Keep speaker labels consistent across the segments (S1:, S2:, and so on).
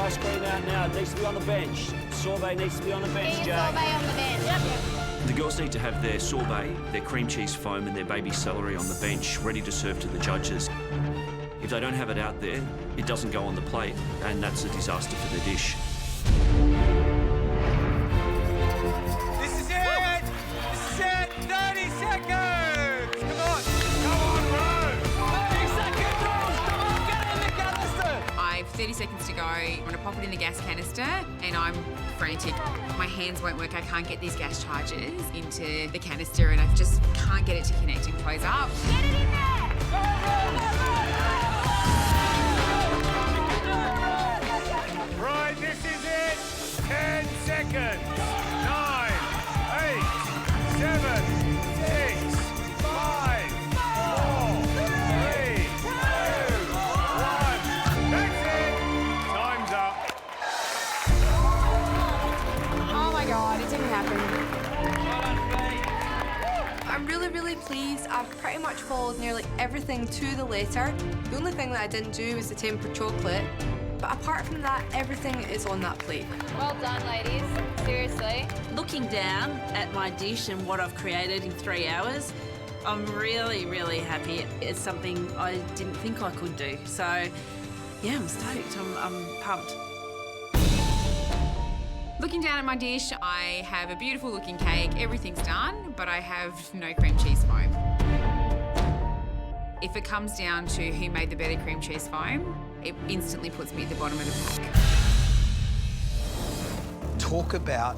S1: ice cream out now. It needs to be on the bench. Sorbet needs to be on the bench,
S2: Get
S1: Jay.
S2: your sorbet on the bench. Yep.
S3: The girls need to have their sorbet, their cream cheese foam and their baby celery on the bench ready to serve to the judges. If they don't have it out there, it doesn't go on the plate, and that's a disaster for the dish.
S4: This is it! This is it! 30 seconds! Come on! Come on, bro! 30 seconds! Come on, get in the canister!
S5: I've 30 seconds to go. I'm going to pop it in the gas canister, and I'm frantic. My hands won't work. I can't get these gas charges into the canister, and I just can't get it to connect and close up.
S2: Get it in there!
S4: Right, this is it! 10 seconds! 9, 8, 7, 6, 5, 4, 3, 2, 1. That's it! Time's up.
S5: Oh my God, it didn't happen.
S6: I'm really pleased. I've pretty much followed nearly everything to the letter. The only thing that I didn't do was the tempered chocolate. But apart from that, everything is on that plate.
S2: Well done, ladies. Seriously.
S7: Looking down at my dish and what I've created in 3 hours, I'm really happy. It's something I didn't think I could do. So, yeah, I'm stoked. I'm pumped.
S5: Looking down at my dish, I have a beautiful looking cake. Everything's done, but I have no cream cheese foam. If it comes down to who made the better cream cheese foam, it instantly puts me at the bottom of the pack.
S8: Talk about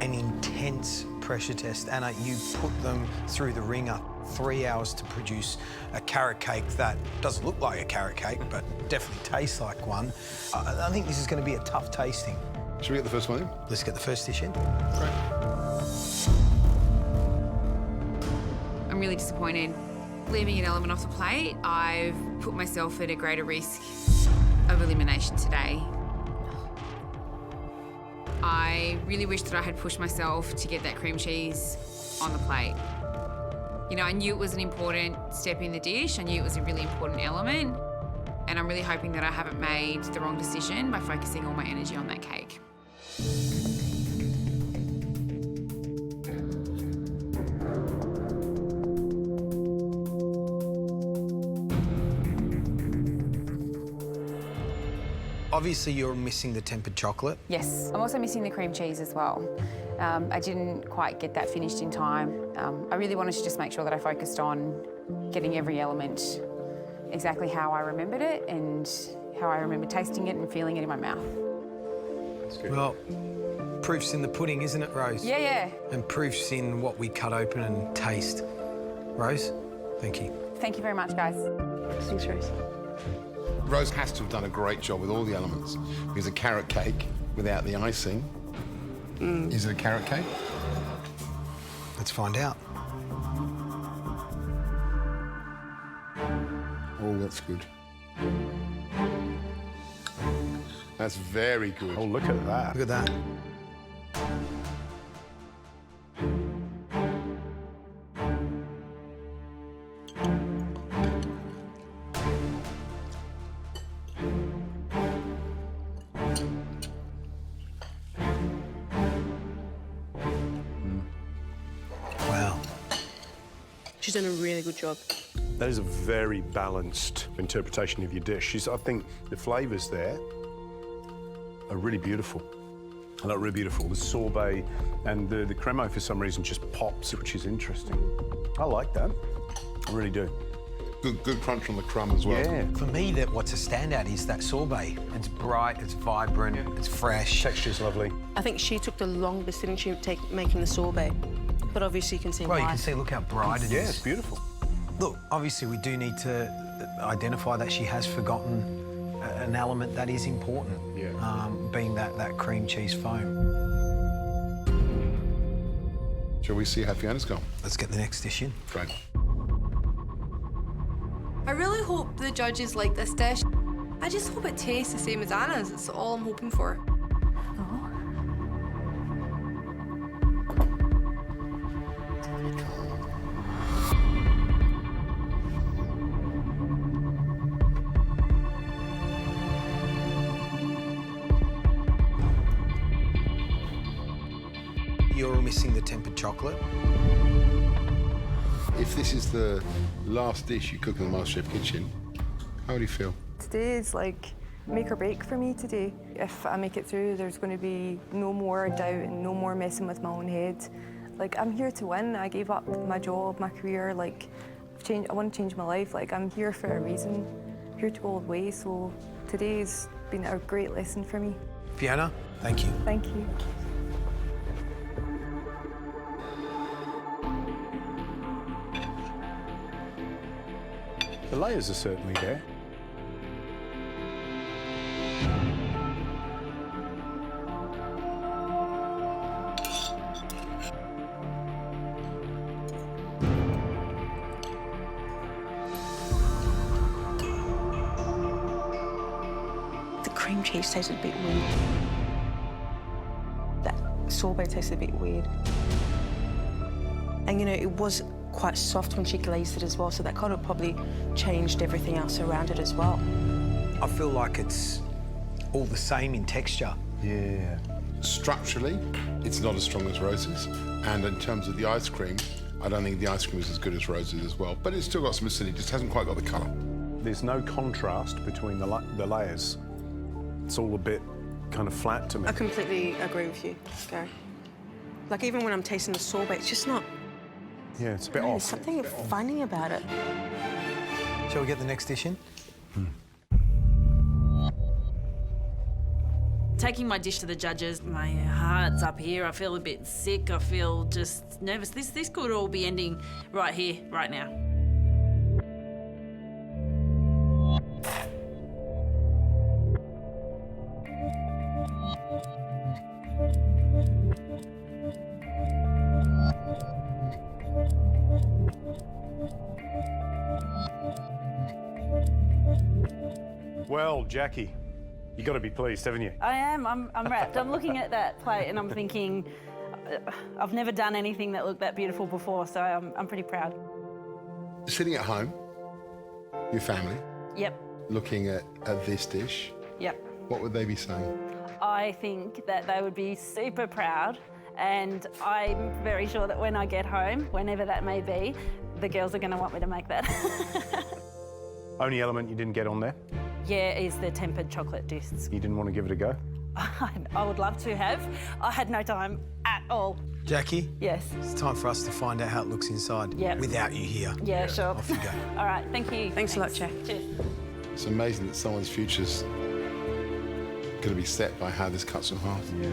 S8: an intense pressure test. Anna, you put them through the ringer. 3 hours to produce a carrot cake that doesn't look like a carrot cake, but definitely tastes like one. I think this is going to be a tough tasting.
S9: Should we get the first one in?
S8: Let's get the first dish in.
S9: Great.
S5: I'm really disappointed. Leaving an element off the plate, I've put myself at a greater risk of elimination today. I really wish that I had pushed myself to get that cream cheese on the plate. You know, I knew it was an important step in the dish. I knew it was a really important element. And I'm really hoping that I haven't made the wrong decision by focusing all my energy on that cake.
S8: Obviously, you're missing the tempered chocolate.
S5: Yes, I'm also missing the cream cheese as well. I didn't quite get that finished in time. I really wanted to just make sure that I focused on getting every element exactly how I remembered it and how I remember tasting it and feeling it in my mouth.
S9: That's good.
S8: Well, proof's in the pudding, isn't it, Rose?
S5: Yeah.
S8: And proof's in what we cut open and taste. Rose, thank you.
S5: Thank you very much, guys.
S7: Thanks, Rose.
S9: Rose has to have done a great job with all the elements, because a carrot cake without the icing, is it a carrot cake?
S8: Let's find out.
S9: Oh, that's good. That's very good. Oh, look at that.
S8: Look at that. Wow.
S7: She's done a really good job.
S10: That is a very balanced interpretation of your dish. I think the flavours there are really beautiful. I look really beautiful. The sorbet and the cremo, for some reason, just pops, which is interesting. I like that. I really do.
S9: Good crunch on the crumb as well.
S10: Yeah.
S8: For me, what's a standout is that sorbet. It's bright, it's vibrant, it's fresh.
S10: Texture's lovely.
S7: I think she took the longest, didn't she, making the sorbet? But obviously you can see
S8: Well,
S7: why.
S8: you can see, look how bright it is.
S10: Yeah, it's beautiful.
S8: Look, obviously we do need to identify that she has forgotten an element that is important, being that cream cheese foam.
S9: Shall we see how Fiona's gone?
S8: Let's get the next dish in.
S9: Great.
S6: I really hope the judges like this dish. I just hope it tastes the same as Anna's. It's all I'm hoping for.
S8: You're missing the tempered chocolate.
S9: If this is the last dish you cook in the MasterChef kitchen, how would you feel?
S11: Today is like make or break for me today. If I make it through, there's going to be no more doubt and no more messing with my own head. Like, I'm here to win. I gave up my job, my career. Like, I want to change my life. Like, I'm here for a reason, here to go all the way. So today's been a great lesson for me.
S8: Fiona, thank you.
S11: Thank you.
S10: The layers are certainly there.
S12: The cream cheese tasted a bit weird. That sorbet tasted a bit weird. And, you know, it was quite soft when she glazed it as well, so that kind of probably changed everything else around it as well.
S8: I feel like it's all the same in texture.
S10: Yeah.
S9: Structurally, it's not as strong as Rose's. And in terms of the ice cream, I don't think the ice cream is as good as Rose's as well. But it's still got some acidity, just hasn't quite got the colour.
S10: There's no contrast between the layers. It's all a bit kind of flat to me.
S12: I completely agree with you, Gary. Like, even when I'm tasting the sorbet, it's just not...
S10: Yeah, it's a bit
S12: There's
S10: off.
S12: something funny about it.
S8: Shall we get the next dish in?
S7: Taking my dish to the judges, my heart's up here. I feel a bit sick. I feel just nervous. This could all be ending right here, right now.
S10: Well, Jackie, you got to be pleased, haven't you?
S13: I am. I'm wrapped. I'm looking at that plate and I'm thinking, I've never done anything that looked that beautiful before, so I'm pretty proud.
S9: Sitting at home, your family,
S13: Yep.
S9: looking at this dish,
S13: Yep.
S9: what would they be saying?
S13: I think that they would be super proud, and I'm very sure that when I get home, whenever that may be, the girls are going to want me to make that.
S10: Only element you didn't get on there?
S13: Yeah, is the tempered chocolate discs.
S10: You didn't want to give it a go?
S13: I would love to have. I had no time at all.
S8: Jackie?
S13: Yes.
S8: It's time for us to find out how it looks inside without you here.
S13: Yeah, sure.
S8: Off you go.
S13: All right, thank you.
S12: Thanks a lot, Chef.
S13: Cheers.
S9: It's amazing that someone's future's going to be set by how this cuts in half.
S10: Yeah.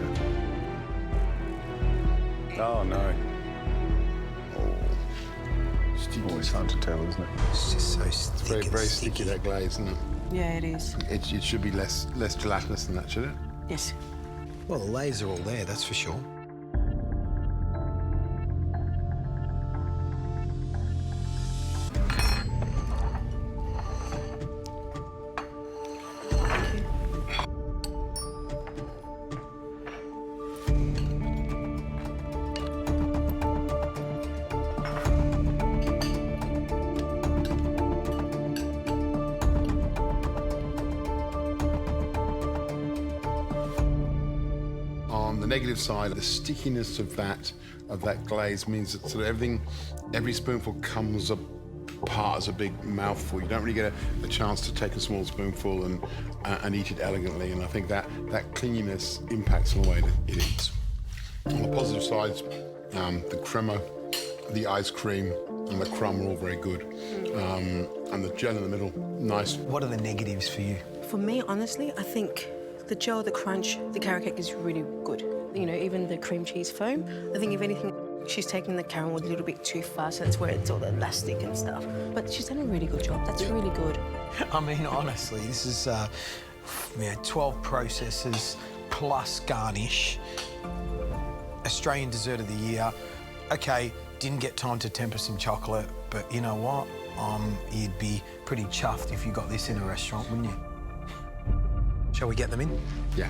S10: Oh, no. Always hard to tell, isn't it?
S8: It's just so
S9: It's very, very sticky, that glaze, isn't it?
S12: Yeah, it is.
S9: It should be less gelatinous than that, should it?
S12: Yes.
S8: Well, the layers are all there, that's for sure.
S9: On the negative side, the stickiness of that glaze means that sort of every spoonful comes apart as a big mouthful. You don't really get a chance to take a small spoonful and eat it elegantly. And I think that cleanliness impacts on the way that it eats. On the positive sides, the crema, the ice cream, and the crumb are all very good. And the gel in the middle, nice.
S8: What are the negatives for you?
S12: For me, honestly, I think the gel, the crunch, the carrot cake is really good. You know, even the cream cheese foam. I think if anything, she's taking the caramel a little bit too far, so that's where it's all elastic and stuff. But she's done a really good job. That's really good.
S8: I mean, honestly, this is 12 processes plus garnish. Australian dessert of the year. Okay, didn't get time to temper some chocolate, but you know what? You'd be pretty chuffed if you got this in a restaurant, wouldn't you? Shall we get them in?
S9: Yeah.